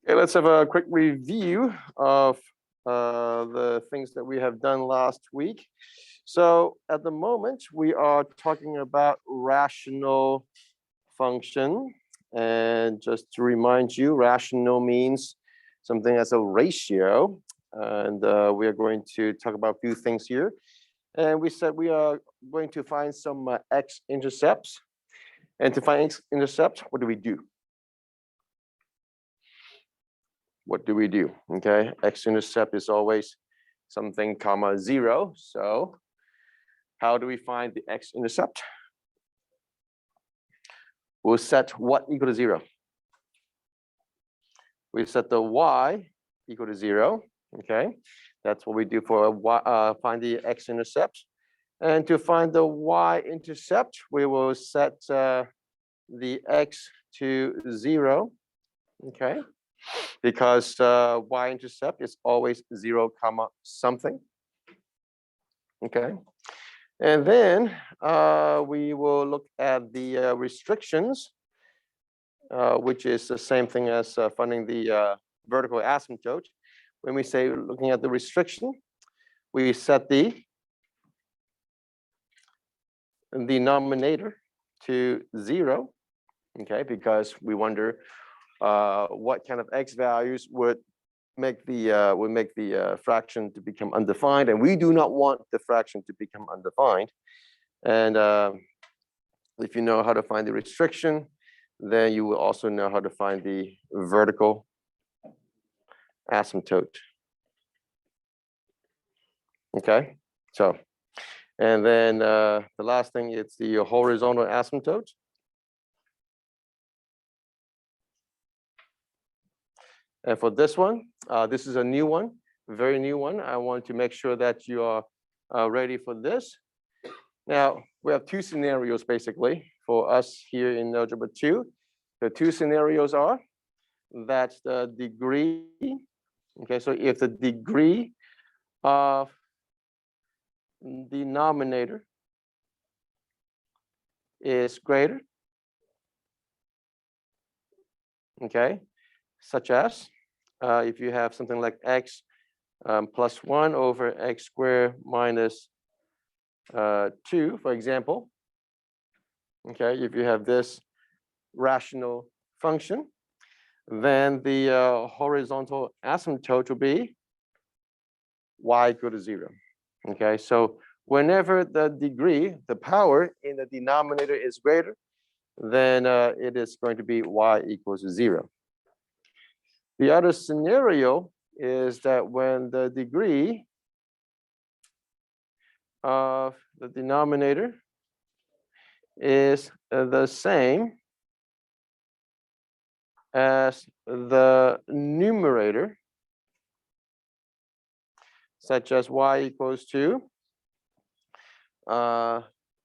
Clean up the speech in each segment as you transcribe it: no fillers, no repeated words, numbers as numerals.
Okay, let's have a quick review of the things that we have done last week. So at the moment, we are talking about rational function. And just to remind you, rational means something as a ratio. And we are going to talk about a few things here. And we said we are going to find some x-intercepts. And to find x-intercept, what do we do? What do we do? Okay, x-intercept is always something comma 0. So how do we find the x-intercept? We'll set what equal to 0? We set the y equal to 0. Okay, that's what we do for find the x-intercept. And to find the y-intercept, we will set the x to 0. Okay, because y-intercept is always 0 comma something. Okay, and then we will look at the restrictions, which is the same thing as finding the vertical asymptote. When we say looking at the restriction, we set the denominator to 0. Okay, because we wonder what kind of x values would make the fraction to become undefined, and we do not want the fraction to become undefined. And if you know how to find the restriction, then you will also know how to find the vertical asymptote. Okay, so and then the last thing, it's the horizontal asymptote. And for this one, this is a new one, very new one. I want to make sure that you are ready for this. Now, we have two scenarios basically for us here in Algebra 2. The two scenarios are that the degree, okay, so if the degree of denominator is greater, okay, such as if you have something like x plus 1 over x squared minus 2, for example. Okay, if you have this rational function, then the horizontal asymptote will be y equal to 0. Okay, so whenever the degree, the power in the denominator is greater, then it is going to be y equals 0. The other scenario is that when the degree of the denominator is the same as the numerator, such as y equals to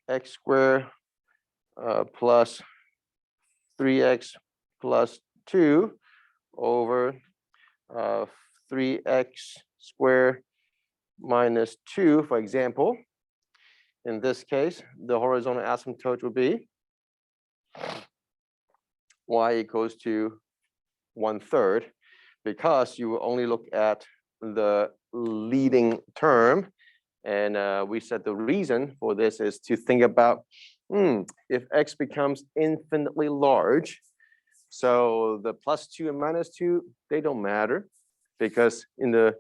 x squared plus 3x plus 2 over 3x squared minus 2, for example. In this case, the horizontal asymptote will be y equals to 1/3, because you will only look at the leading term. And we said the reason for this is to think about if x becomes infinitely large, so the +2 and -2, they don't matter, because in the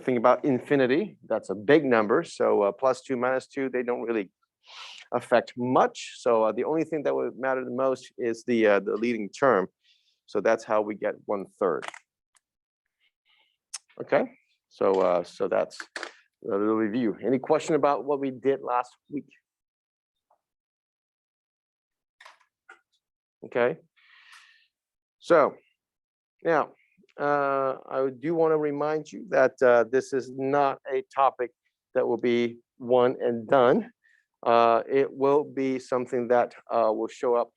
think about infinity, that's a big number. So +2, -2, they don't really affect much. So the only thing that would matter the most is the leading term. So that's how we get 1/3. Okay, so so that's a little review. Any question about what we did last week? Okay, so now I do want to remind you that this is not a topic that will be one and done. It will be something that will show up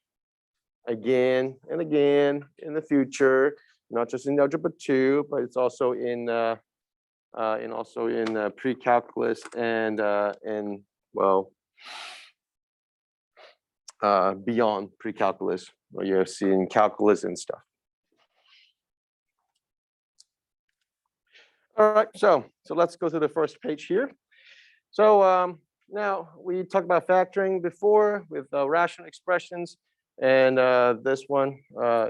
again and again in the future, not just in Algebra 2, but it's also in pre-calculus and well beyond pre-calculus, where you're seeing calculus and stuff. All right, so let's go to the first page here. So now we talked about factoring before with rational expressions, and this one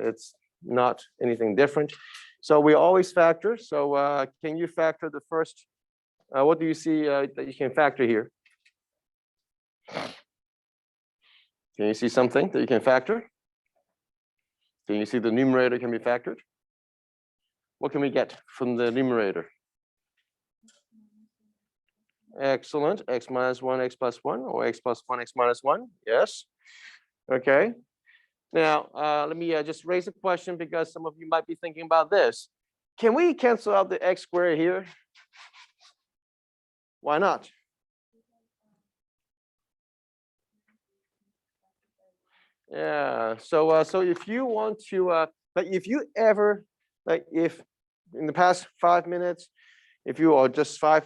it's not anything different. So we always factor. So can you factor the first? What do you see that you can factor here? Can you see something that you can factor? Can you see the numerator can be factored? What can we get from the numerator? Excellent. X minus 1, x plus 1, or x plus 1, x minus 1. Yes. Okay. Now, let me just raise a question because some of you might be thinking about this. Can we cancel out the x squared here? Why not? Yeah. So if you want to, like if you ever, like if in the past 5 minutes, if you are just 5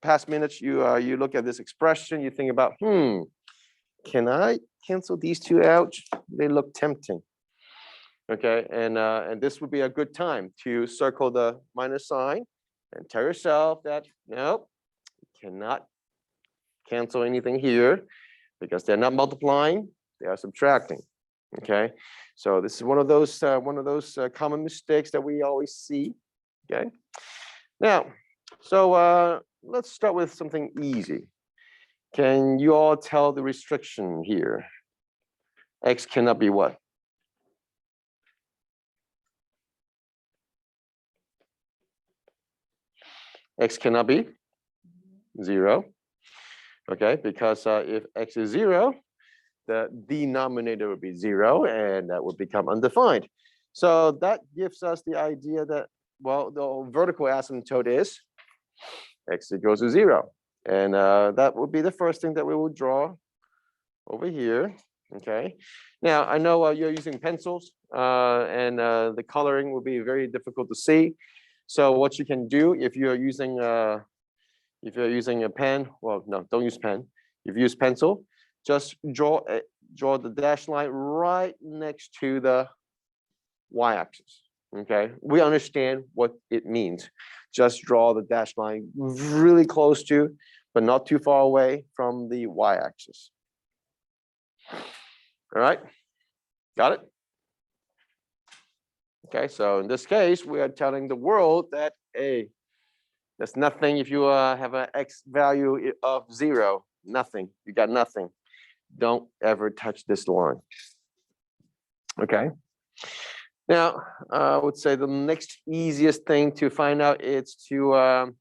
past minutes, you look at this expression, you think about, can I cancel these two out? They look tempting. Okay, and this would be a good time to circle the minus sign and tell yourself that no, cannot cancel anything here because they're not multiplying, they are subtracting. Okay, so this is one of those common mistakes that we always see. Okay, now, so let's start with something easy. Can you all tell the restriction here? X cannot be what? X cannot be 0. Okay, because if x is 0, the denominator would be 0, and that would become undefined. So that gives us the idea that, well, the vertical asymptote is x equals to 0. And that would be the first thing that we will draw over here. Okay. Now, I know you're using pencils, and the coloring will be very difficult to see. So what you can do if you're using a pen, well, no, don't use pen. If you use pencil, just draw the dashed line right next to the y-axis. Okay, we understand what it means. Just draw the dashed line really close to, but not too far away from the y-axis. All right, got it? Okay, so in this case, we are telling the world that, hey, there's nothing if you have an x value of 0, nothing, you got nothing. Don't ever touch this line. Okay. Now, I would say the next easiest thing to find out is to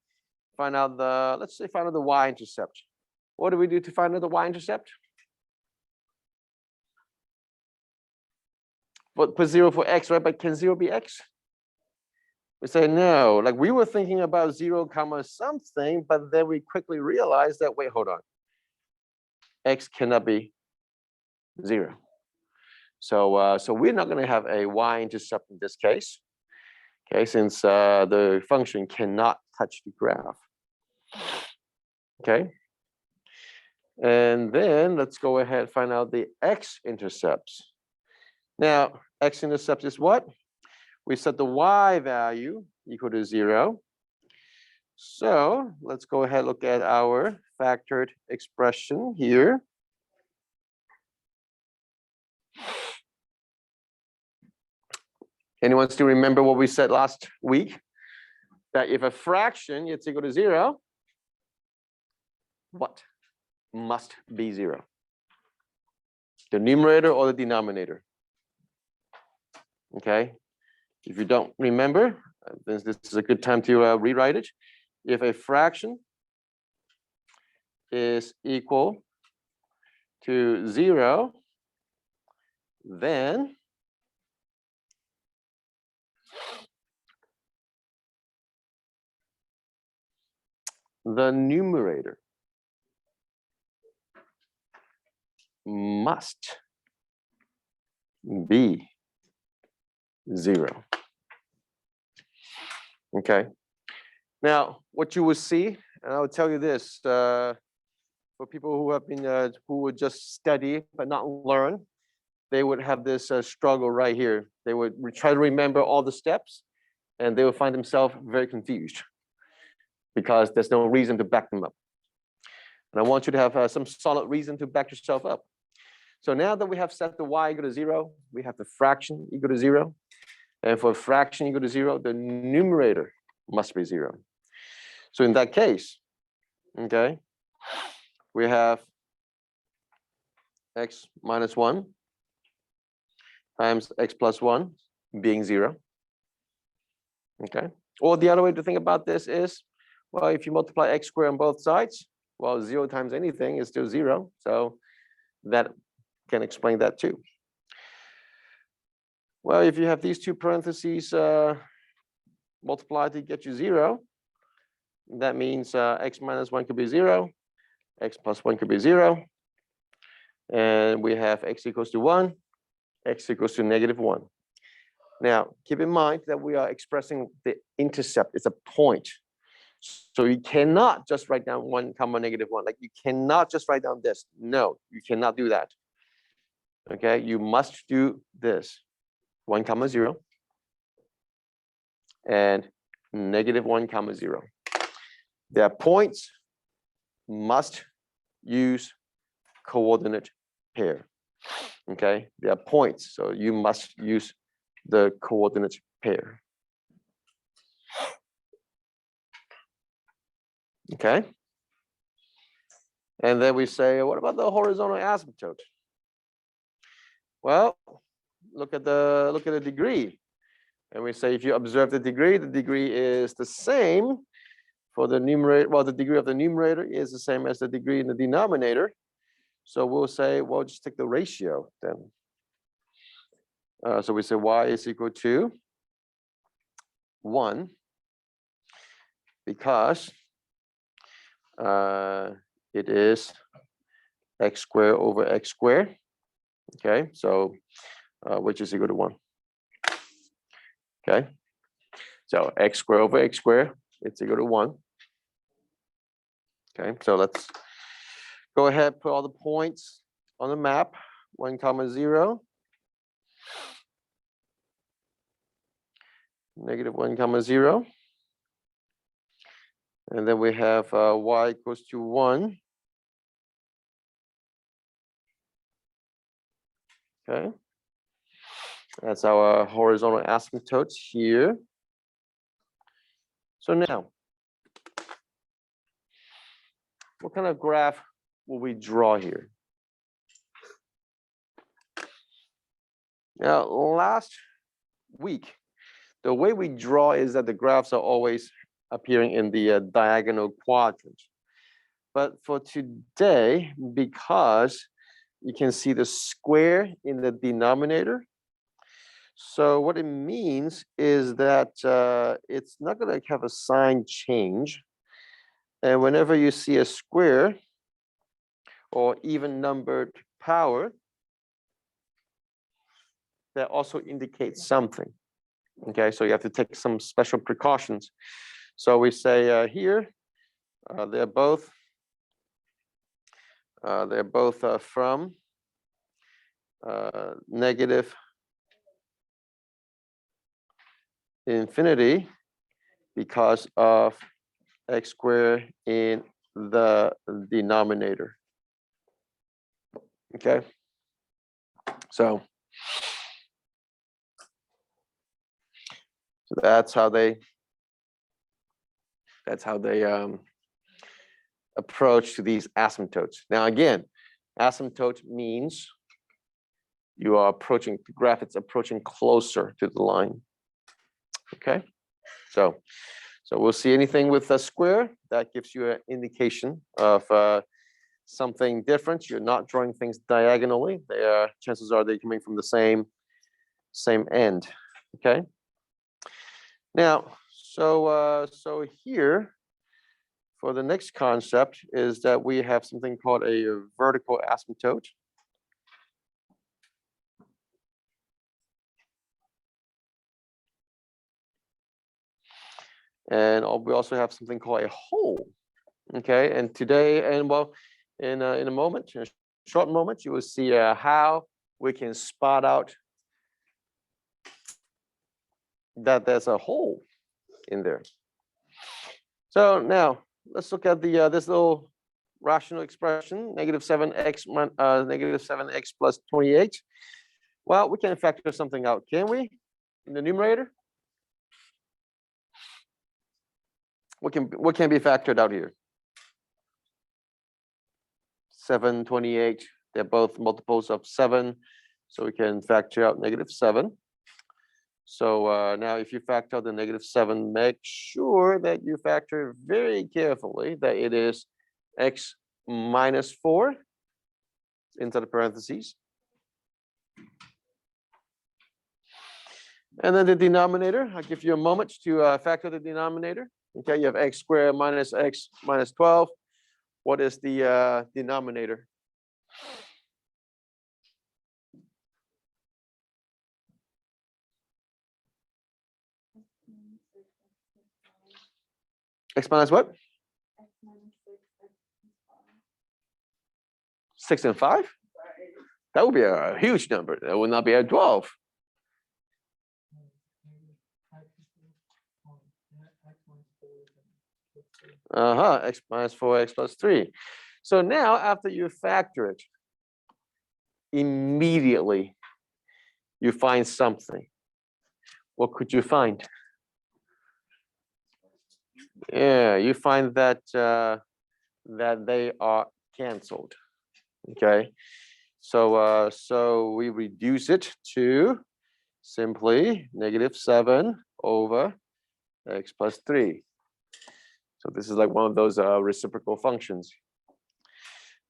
find out let's say find out the y-intercept. What do we do to find out the y-intercept? But put 0 for x, right? But can 0 be x? We say no. Like we were thinking about 0 comma something, but then we quickly realized that, wait, hold on. X cannot be 0. So we're not going to have a y-intercept in this case. Okay, since the function cannot touch the graph. Okay. And then let's go ahead and find out the x-intercepts. Now, x-intercept is what? We set the y value equal to 0. So let's go ahead and look at our factored expression here. Anyone still remember what we said last week? That if a fraction is equal to 0, what must be 0? The numerator or the denominator? Okay. If you don't remember, this is a good time to rewrite it. If a fraction is equal to 0, then the numerator must be 0. Okay. Now, what you will see, and I will tell you this, for people who have been, who would just study but not learn, they would have this struggle right here. They would try to remember all the steps, and they would find themselves very confused. because there's no reason to back them up. And I want you to have some solid reason to back yourself up. So now that we have set the y equal to 0, we have the fraction equal to 0. And for a fraction equal to 0, the numerator must be 0. So in that case, okay, we have x minus 1 times x plus 1 being 0. Okay. Or the other way to think about this is, well, if you multiply x squared on both sides, well, 0 times anything is still 0. So that can explain that too. Well, if you have these two parentheses multiplied to get you 0, that means x minus 1 could be 0, x plus 1 could be 0, and we have x equals to 1, x equals to -1. Now, keep in mind that we are expressing the intercept. It's a point. So you cannot just write down 1 comma -1. Like you cannot just write down this. No, you cannot do that. Okay, you must do this. 1 comma 0 and -1 comma 0. Their points must use coordinate pair. Okay, they are points, so you must use the coordinate pair. Okay, and then we say, what about the horizontal asymptote? Well, look at the degree, and we say if you observe the degree is the same for the numerator. Well, the degree of the numerator is the same as the degree in the denominator. So we'll say, well, just take the ratio then. So we say y is equal to 1 because it is x squared over x squared. Okay, so which is equal to 1. Okay, so x squared over x squared, it's equal to 1. Okay, so let's go ahead, put all the points on the map. 1 comma 0, -1 comma 0, and then we have y equals to 1. Okay, that's our horizontal asymptote here. So now, what kind of graph will we draw here? Now, last week, the way we draw is that the graphs are always appearing in the diagonal quadrant. But for today, because you can see the square in the denominator, so what it means is that it's not going to have a sign change. And whenever you see a square or even numbered power, that also indicates something. Okay, so you have to take some special precautions. So we say here, they're both from negative infinity because of x squared in the denominator. Okay, so that's how they approach to these asymptotes. Now again, asymptote means you are approaching the graph, it's approaching closer to the line. Okay, so we'll see anything with a square that gives you an indication of something different. You're not drawing things diagonally. Chances are they're coming from the same end. Okay. Now, so here for the next concept is that we have something called a vertical asymptote. And we also have something called a hole. Okay, and today, and well, in a moment, in a short moment, you will see how we can spot out that there's a hole in there. So now let's look at the this little rational expression, negative 7x plus 28. Well, we can factor something out, can we? In the numerator? What can be factored out here? 7, 28, they're both multiples of 7, so we can factor out negative 7. So now if you factor out the negative 7, make sure that you factor very carefully that it is x minus 4 inside the parentheses. And then the denominator, I'll give you a moment to factor the denominator. Okay, you have x squared minus x minus 12. What is the denominator? X minus what? 6 and 5? That would be a huge number. That would not be a 12. X minus 4, x plus 3. So now after you factor it, immediately you find something. What could you find? Yeah, you find that that they are canceled. Okay, so so we reduce it to simply negative 7 over x plus 3. So this is like one of those reciprocal functions.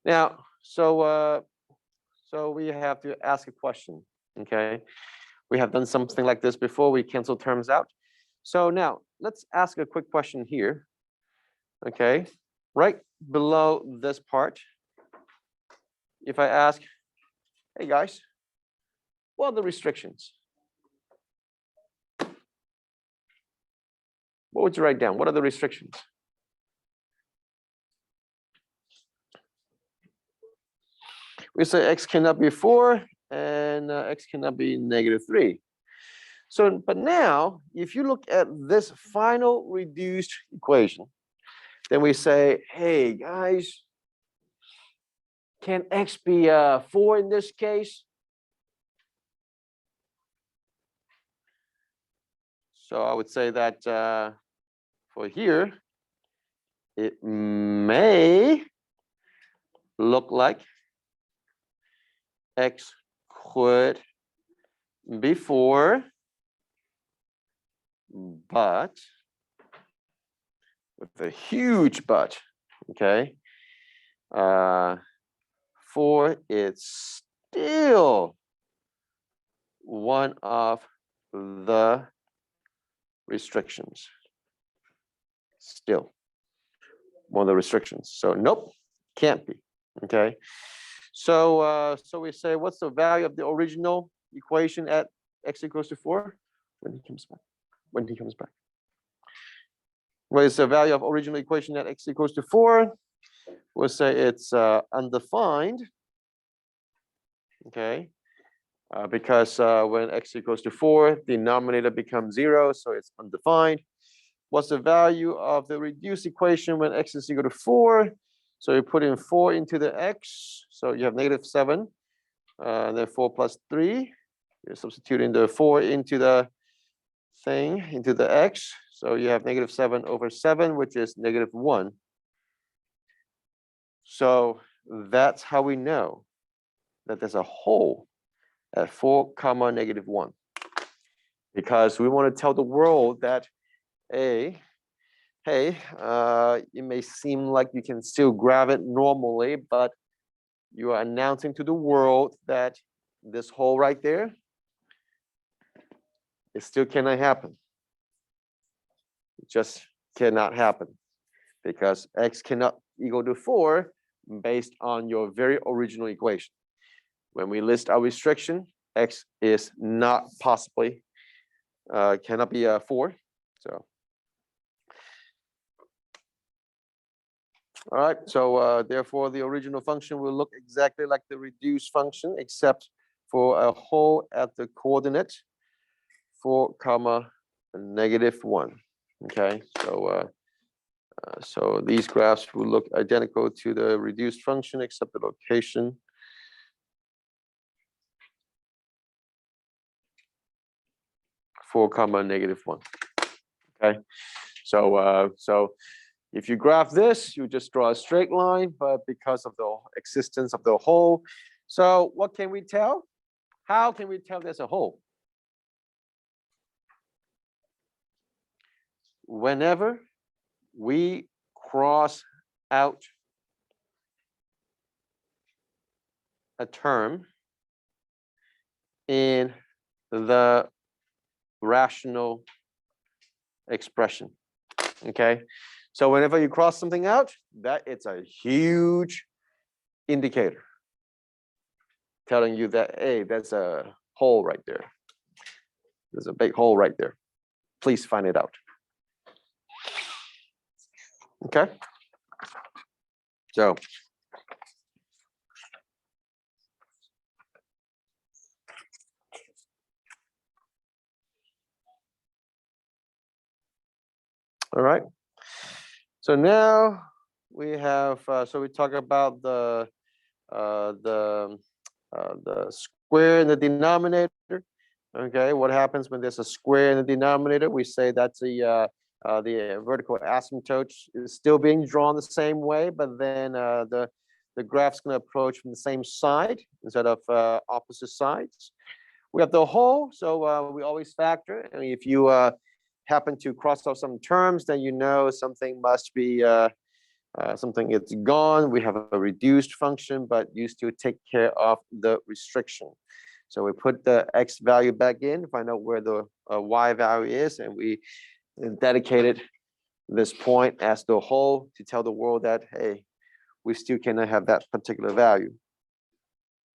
Now, so we have to ask a question. Okay, we have done something like this before. We cancel terms out. So now let's ask a quick question here. Okay, right below this part, if I ask, hey guys, what are the restrictions? What would you write down? What are the restrictions? We say x cannot be 4 and x cannot be negative 3. So, but now, if you look at this final reduced equation, then we say, hey guys, can x be 4 in this case? So I would say that for here, it may look like x could be 4, but with a huge but, okay? 4 is still one of the restrictions. Still one of the restrictions. So nope, can't be. Okay. So so we say, what's the value of the original equation at x equals to 4? When he comes back. When he comes back. What is the value of original equation at x equals to 4? We'll say it's undefined. Okay. Because when x equals to 4, the denominator becomes 0, so it's undefined. What's the value of the reduced equation when x is equal to 4? So you put in 4 into the x, so you have negative 7, and then 4 plus 3. You're substituting the 4 into the thing, into the x, so you have negative 7 over 7, which is negative 1. So that's how we know that there's a hole at 4 comma negative 1, because we want to tell the world that, hey, it may seem like you can still grab it normally, but you are announcing to the world that this hole right there, it still cannot happen. It just cannot happen because x cannot equal to 4 based on your very original equation. When we list our restriction, x is not possibly, cannot be 4. So, all right. So therefore, the original function will look exactly like the reduced function, except for a hole at the coordinate 4 comma negative 1. Okay. So So these graphs will look identical to the reduced function except the location. Four comma -1. Okay, so if you graph this, you just draw a straight line, but because of the existence of the hole, so what can we tell? How can we tell there's a hole? Whenever we cross out a term in the rational expression, okay? So whenever you cross something out, that it's a huge indicator telling you that, hey, there's a hole right there. There's a big hole right there. Please find it out. Okay? So all right. So now we have, so we talk about the square in the denominator. Okay, what happens when there's a square in the denominator? We say that's the vertical asymptote is still being drawn the same way, but then the graph's going to approach from the same side instead of opposite sides. We have the hole, so we always factor. And if you happen to cross off some terms, then you know something must be something it's gone. We have a reduced function, but you still take care of the restriction. So we put the x value back in, find out where the y value is, and we dedicated this point as the hole to tell the world that, hey, we still cannot have that particular value.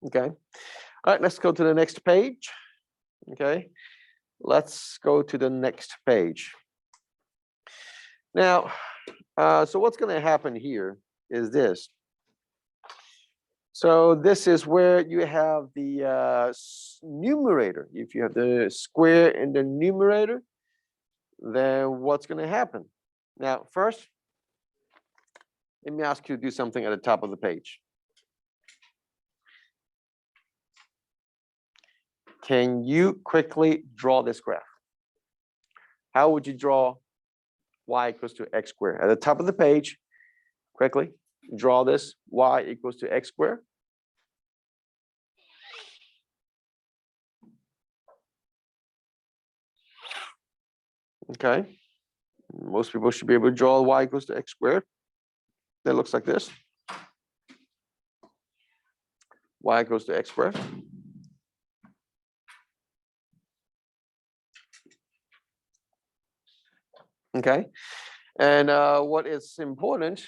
Okay. All right, let's go to the next page. Okay. Let's go to the next page. Now, so what's going to happen here is this. So this is where you have the numerator. If you have the square in the numerator, then what's going to happen? Now, first, let me ask you to do something at the top of the page. Can you quickly draw this graph? How would you draw y equals to x squared? At the top of the page, quickly draw this y equals to x squared. Okay, most people should be able to draw y equals to x squared. That looks like this. Y equals to x squared. Okay, and what's important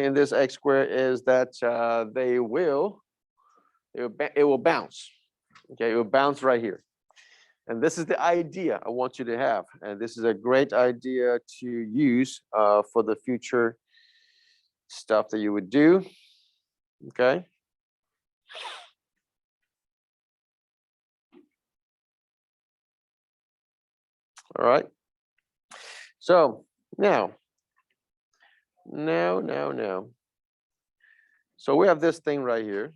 in this x squared is that it will bounce. Okay, it will bounce right here. And this is the idea I want you to have. And this is a great idea to use for the future stuff that you would do. Okay. All right. So now. So we have this thing right here.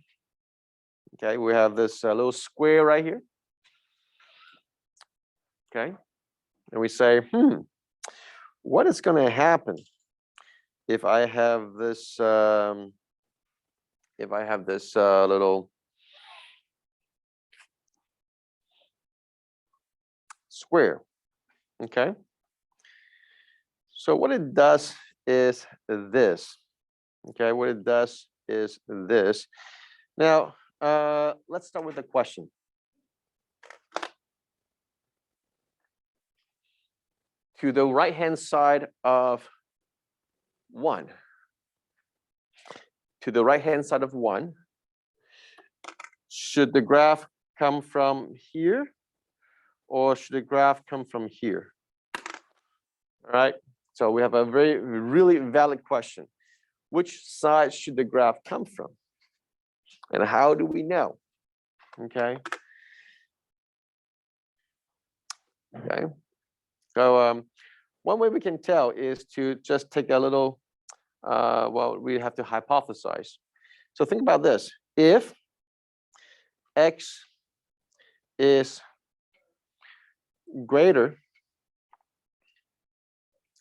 Okay, we have this little square right here. Okay, and we say, what is going to happen if I have this little square? Okay, so what it does is this. Okay, what it does is this. Now, let's start with the question. To the right-hand side of 1. To the right-hand side of 1, should the graph come from here or should the graph come from here? All right, so we have a really valid question. Which side should the graph come from? And how do we know? Okay. Okay. So one way we can tell is to just take a little, well, we have to hypothesize. So think about this. If x is greater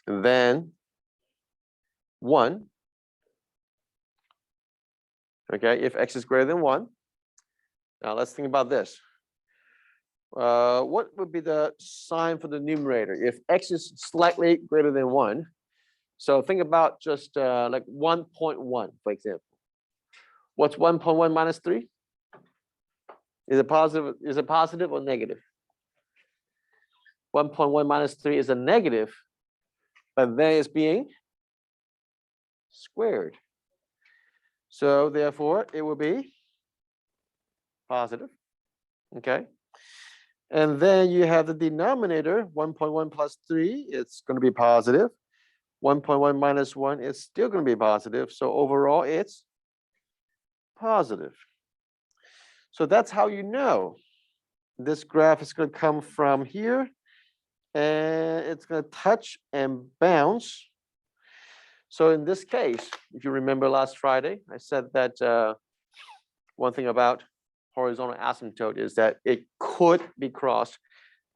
than 1, okay, if x is greater than 1, now let's think about this. What would be the sign for the numerator if x is slightly greater than 1? So think about just like 1.1, for example. What's 1.1 minus 3? Is it positive or negative? 1.1 minus 3 is a negative, but then it's being squared. So therefore, it will be positive. Okay. And then you have the denominator, 1.1 plus 3, it's going to be positive. 1.1 minus 1 is still going to be positive. So overall, it's positive. So that's how you know this graph is going to come from here, and it's going to touch and bounce. So in this case, if you remember last Friday, I said that one thing about horizontal asymptote is that it could be crossed.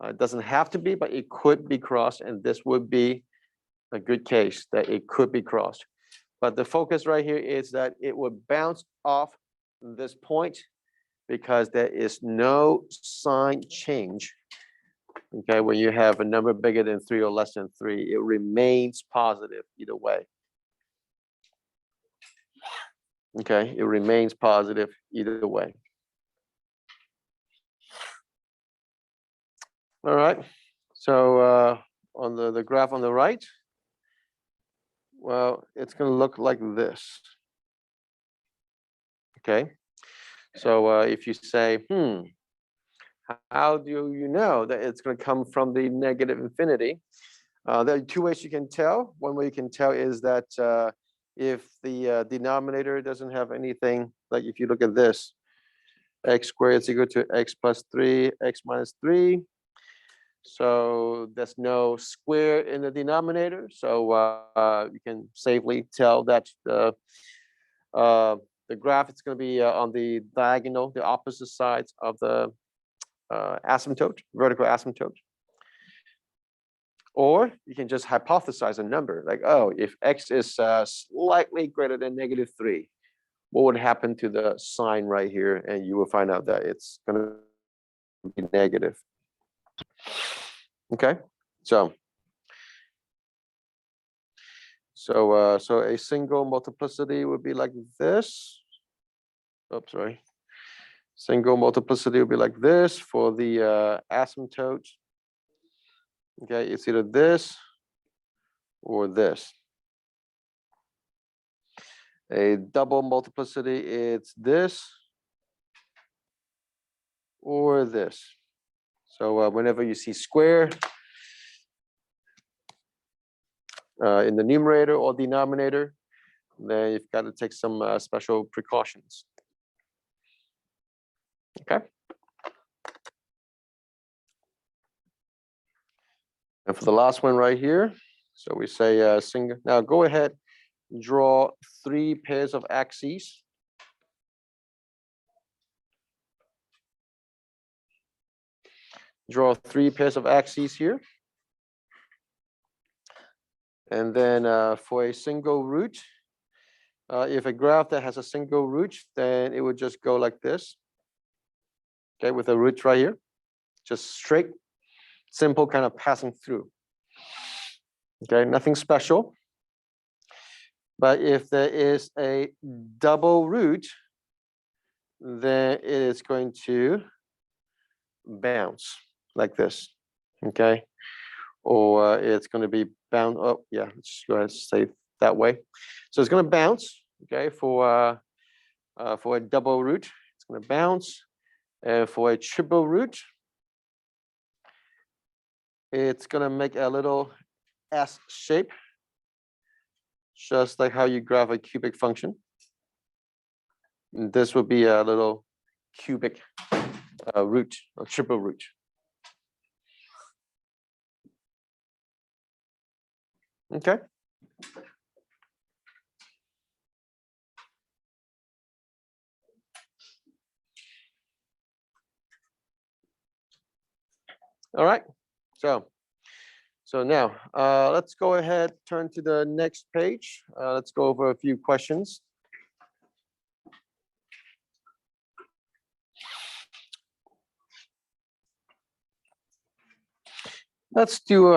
It doesn't have to be, but it could be crossed, and this would be a good case that it could be crossed. But the focus right here is that it would bounce off this point because there is no sign change. Okay, when you have a number bigger than 3 or less than 3, it remains positive either way. Okay, it remains positive either way. All right, so on the graph on the right, well, it's going to look like this. Okay, so if you say, how do you know that it's going to come from the negative infinity? There are two ways you can tell. One way you can tell is that if the denominator doesn't have anything, like if you look at this, x squared is equal to x plus 3, x minus 3. So there's no square in the denominator. So you can safely tell that the graph is going to be on the diagonal, the opposite sides of the asymptote, vertical asymptote. Or you can just hypothesize a number like, oh, if x is slightly greater than -3, what would happen to the sign right here? And you will find out that it's going to be negative. Okay, so a single multiplicity would be like this. Oops, sorry. Single multiplicity would be like this for the asymptote. Okay, it's either this or this. A double multiplicity, it's this or this. So whenever you see square in the numerator or denominator, then you've got to take some special precautions. Okay. And for the last one right here, so we say single. Now go ahead, draw 3 pairs of axes. Draw 3 pairs of axes here. And then for a single root, if a graph that has a single root, then it would just go like this. Okay, with a root right here, just straight, simple, kind of passing through. Okay, nothing special. But if there is a double root, then it is going to bounce like this. Okay, or it's going to be bound. Oh, yeah, let's go ahead and say it that way. So it's going to bounce. Okay, for a double root, it's going to bounce. And for a triple root, it's going to make a little S shape, just like how you graph a cubic function. And this would be a little cubic root, or triple root. Okay. All right. So now let's go ahead, turn to the next page. Let's go over a few questions. Let's do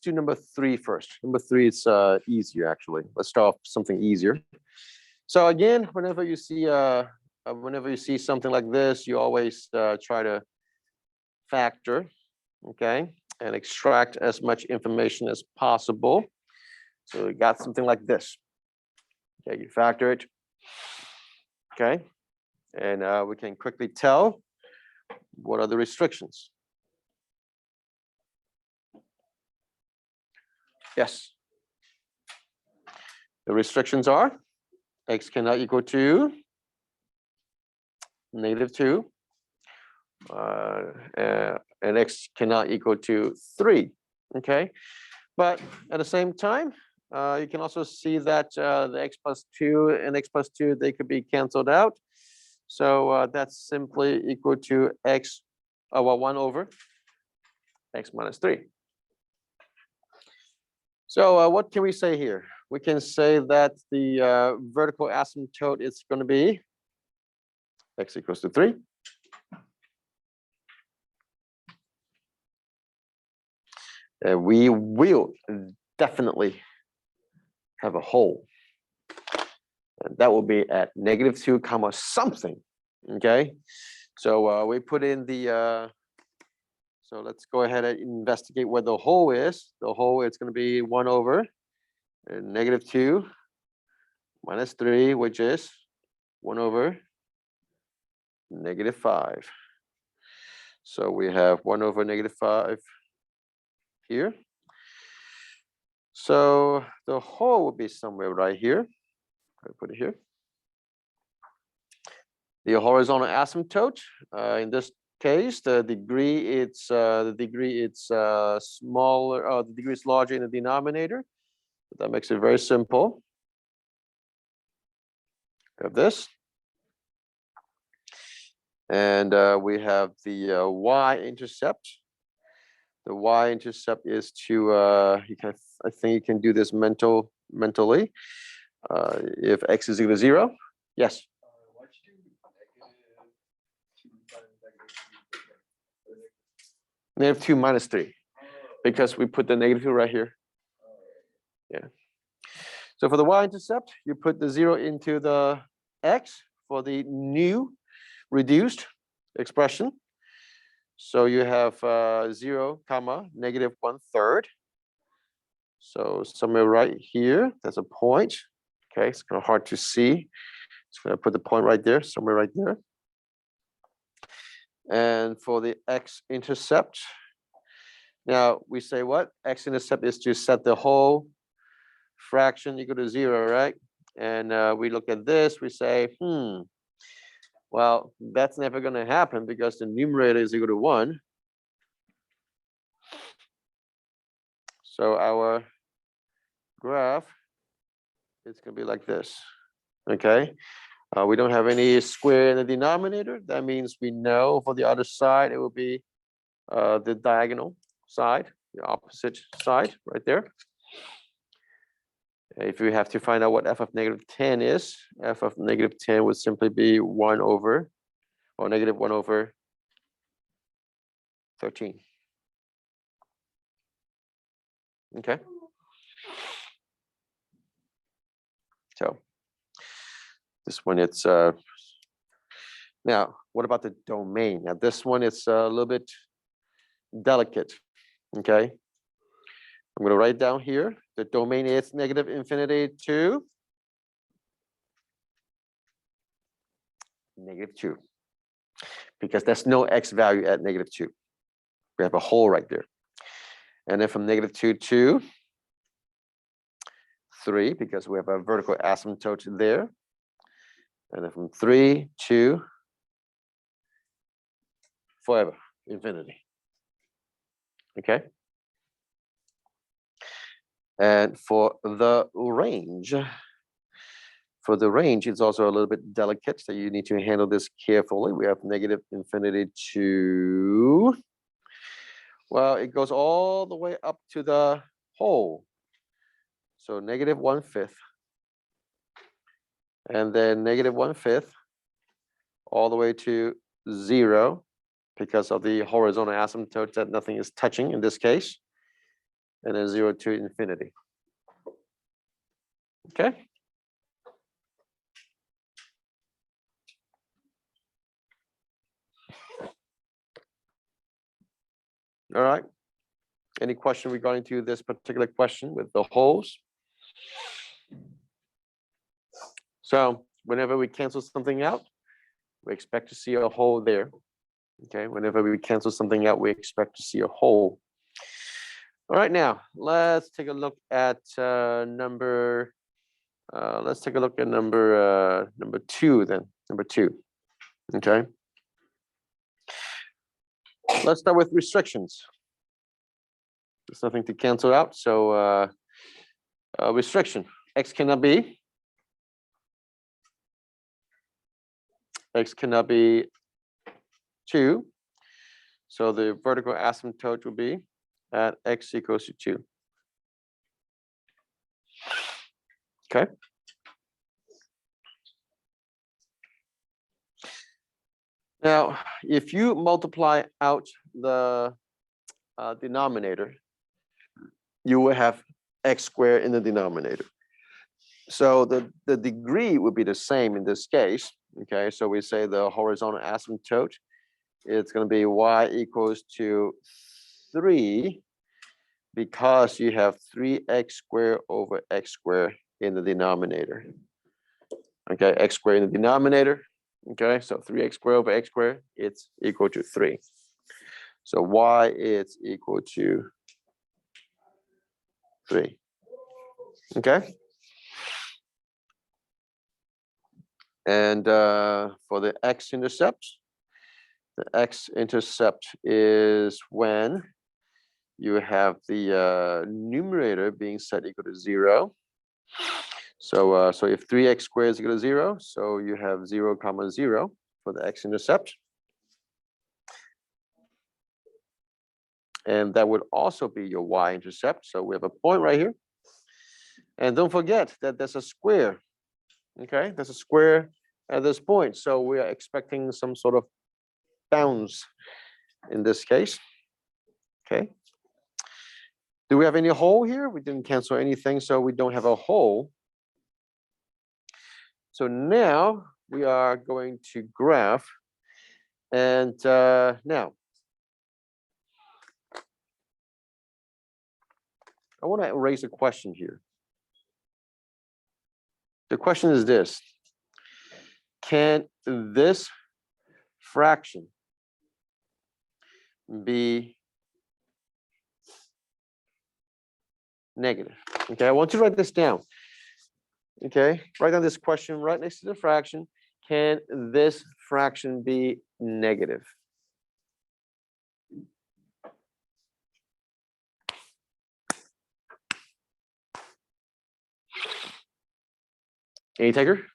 number 3 first. Number 3 is easier actually. Let's start off something easier. So again, whenever you see something like this, you always try to factor, okay, and extract as much information as possible. So we got something like this. Okay, you factor it. Okay, and we can quickly tell what are the restrictions. Yes. The restrictions are x cannot equal to -2, and x cannot equal to 3. Okay, but at the same time, you can also see that the x plus 2 and x plus 2, they could be canceled out. So that's simply equal to x, 1 over x minus 3. So what can we say here? We can say that the vertical asymptote is going to be x equals to 3. And we will definitely have a hole. And that will be at -2 comma something. Okay. So we put in the, so let's go ahead and investigate where the hole is. The hole is going to be 1 over -2 minus 3, which is 1 over -5. So we have 1 over -5 here. So the hole will be somewhere right here. I put it here. The horizontal asymptote, in this case, the degree it's smaller. The degree is larger in the denominator. That makes it very simple. We have this, and we have the y-intercept. The y-intercept is to I think you can do this mentally. If x is equal to 0, yes. -2 minus 3, because we put the -2 right here. Yeah. So for the y-intercept, you put the 0 into the x for the new reduced expression. So you have 0 comma -1/3. So somewhere right here, there's a point. Okay, it's kind of hard to see. It's going to put the point right there, somewhere right there. And for the x-intercept, now we say what? X-intercept is to set the whole fraction equal to 0, right? And we look at this, we say, well, that's never going to happen because the numerator is equal to 1. So our graph is going to be like this, okay? We don't have any square in the denominator. That means we know for the other side, it will be the diagonal side, the opposite side right there. If you have to find out what f of -10 is, f of -10 would simply be 1 over, or -1 over 13. Okay. So this one, it's now what about the domain? Now this one is a little bit delicate. Okay. I'm going to write down here. The domain is -∞ to -2, because there's no x value at -2. We have a hole right there. And then from -2 to 3, because we have a vertical asymptote there. And then from 3 to forever, infinity. Okay. And for the range, it's also a little bit delicate, so you need to handle this carefully. We have negative infinity to, well, it goes all the way up to the whole. So negative 1/5. And then negative 1/5 all the way to 0 because of the horizontal asymptote that nothing is touching in this case. And then 0 to infinity. Okay. All right. Any question regarding to this particular question with the holes? So whenever we cancel something out, we expect to see a hole there. Okay. Whenever we cancel something out, we expect to see a hole. All right. Now let's take a look at number 2 then. Number 2. Okay. Let's start with restrictions. There's nothing to cancel out. So restriction, x cannot be 2. So the vertical asymptote will be at x equals to 2. Okay. Now, if you multiply out the denominator, you will have x squared in the denominator. So the degree would be the same in this case. Okay, so we say the horizontal asymptote, it's going to be y equals to 3 because you have 3x squared over x squared in the denominator. Okay, x squared in the denominator. Okay, so 3x squared over x squared, it's equal to 3. So y is equal to 3. Okay. And for the x-intercept is when you have the numerator being set equal to 0. So so if 3x squared is equal to 0, so you have 0, 0 for the x-intercept. And that would also be your y-intercept. So we have a point right here. And don't forget that there's a square. Okay, there's a square at this point. So we are expecting some sort of bounds in this case. Okay. Do we have any hole here? We didn't cancel anything, so we don't have a hole. So now we are going to graph. And now, I want to raise a question here. The question is this: can this fraction be negative? Okay, I want you to write this down. Okay, write down this question right next to the fraction. Can this fraction be negative? Any taker?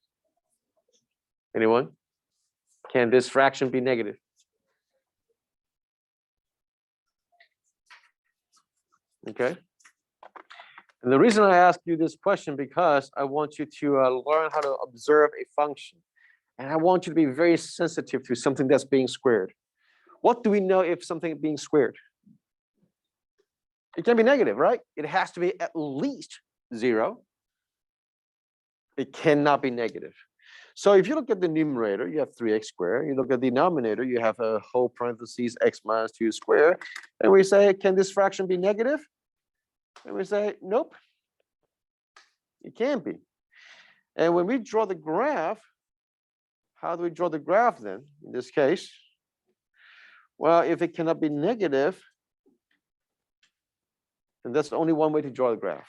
Anyone? Can this fraction be negative? Okay. And the reason I ask you this question because I want you to learn how to observe a function. And I want you to be very sensitive to something that's being squared. What do we know if something is being squared? It can be negative, right? It has to be at least 0. It cannot be negative. So if you look at the numerator, you have 3x squared. You look at the denominator, you have a whole parentheses x minus 2 squared. And we say, can this fraction be negative? And we say, nope, it can't be. And when we draw the graph, how do we draw the graph then, in this case? Well, if it cannot be negative, then that's only one way to draw the graph.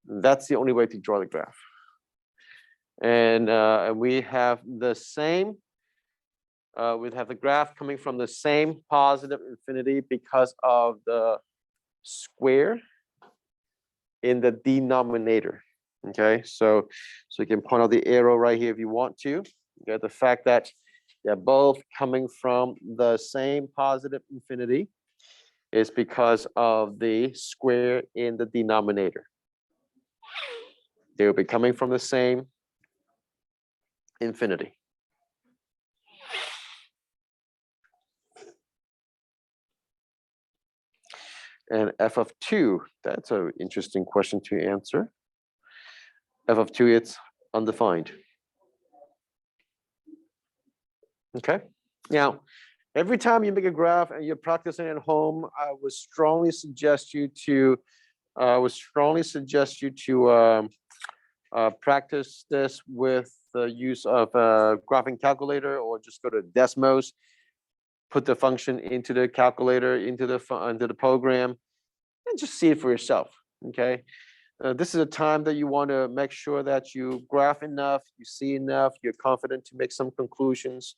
That's the only way to draw the graph. And we have the same we'd have the graph coming from the same positive infinity because of the square in the denominator. Okay, so you can point out the arrow right here if you want to. You get the fact that they're both coming from the same positive infinity is because of the square in the denominator. They will be coming from the same infinity. And f of 2, that's an interesting question to answer. F of 2, it's undefined. Okay. Now, every time you make a graph and you're practicing at home, I would strongly suggest you to practice this with the use of a graphing calculator, or just go to Desmos, put the function into the calculator, into the program, and just see it for yourself. Okay. This is a time that you want to make sure that you graph enough, you see enough, you're confident to make some conclusions.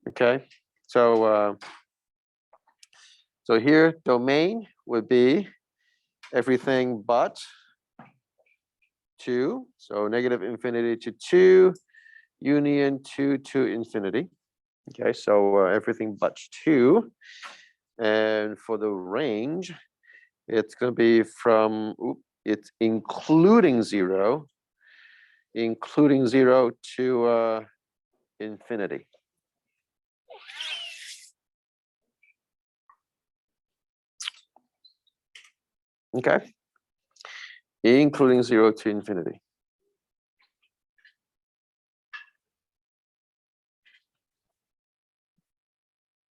Okay, so here domain would be everything but 2. So negative infinity to 2, union 2 to infinity. Okay, so everything but 2. And for the range, it's going to be from, it's including 0 to infinity. Okay, including 0 to infinity.